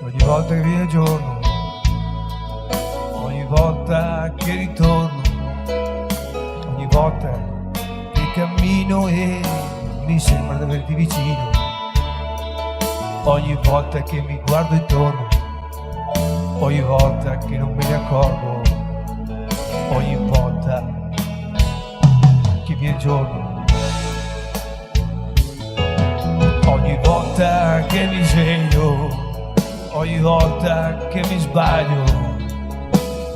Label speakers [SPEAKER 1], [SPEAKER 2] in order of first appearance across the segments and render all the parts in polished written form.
[SPEAKER 1] Ogni volta che viene giorno, ogni volta che ritorno, ogni volta che cammino e mi sembra di averti vicino, ogni volta che mi guardo intorno, ogni volta che non me ne accorgo, ogni volta che viene giorno, ogni volta che mi sveglio, ogni volta che mi sbaglio,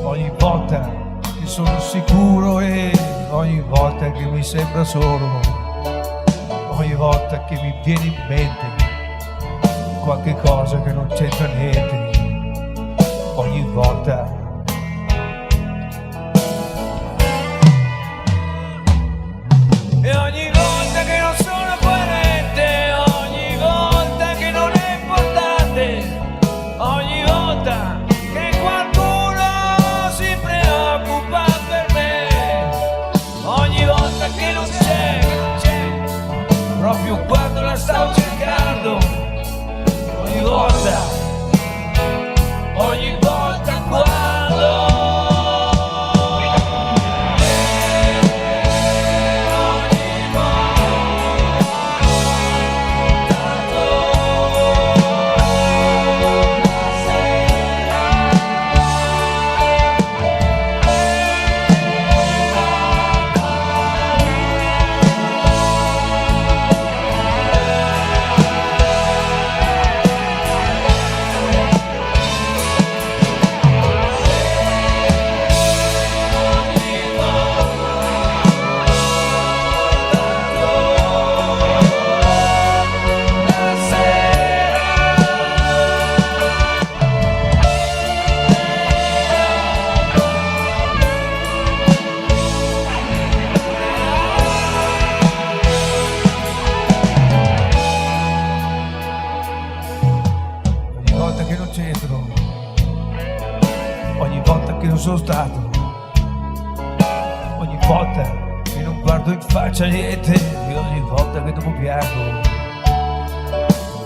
[SPEAKER 1] ogni volta che sono sicuro e ogni volta che mi sembra solo, ogni volta che mi viene in mente qualche cosa che non c'entra niente, ogni volta. E ogni volta che non sono coerente, ogni volta che non è importante, ogni volta che qualcuno si preoccupa per me, ogni volta che non c'è, proprio quando la stavo cercando, ogni volta quando che non c'entro, ogni volta che non sono stato, ogni volta che non guardo in faccia niente, e ogni volta che dopo piango,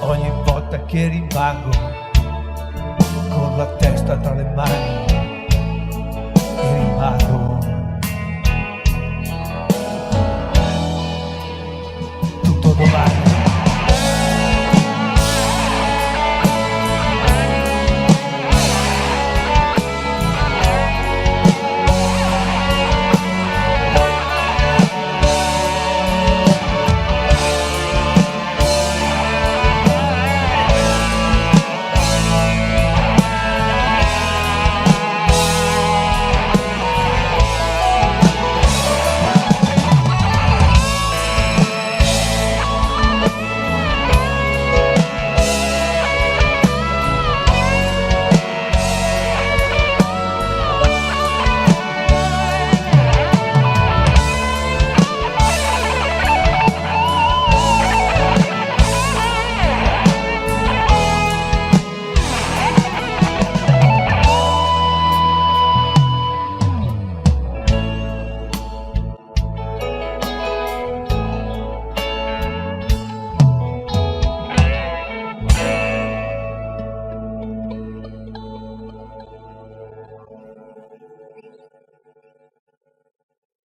[SPEAKER 1] ogni volta che rimango con la testa tra le mani.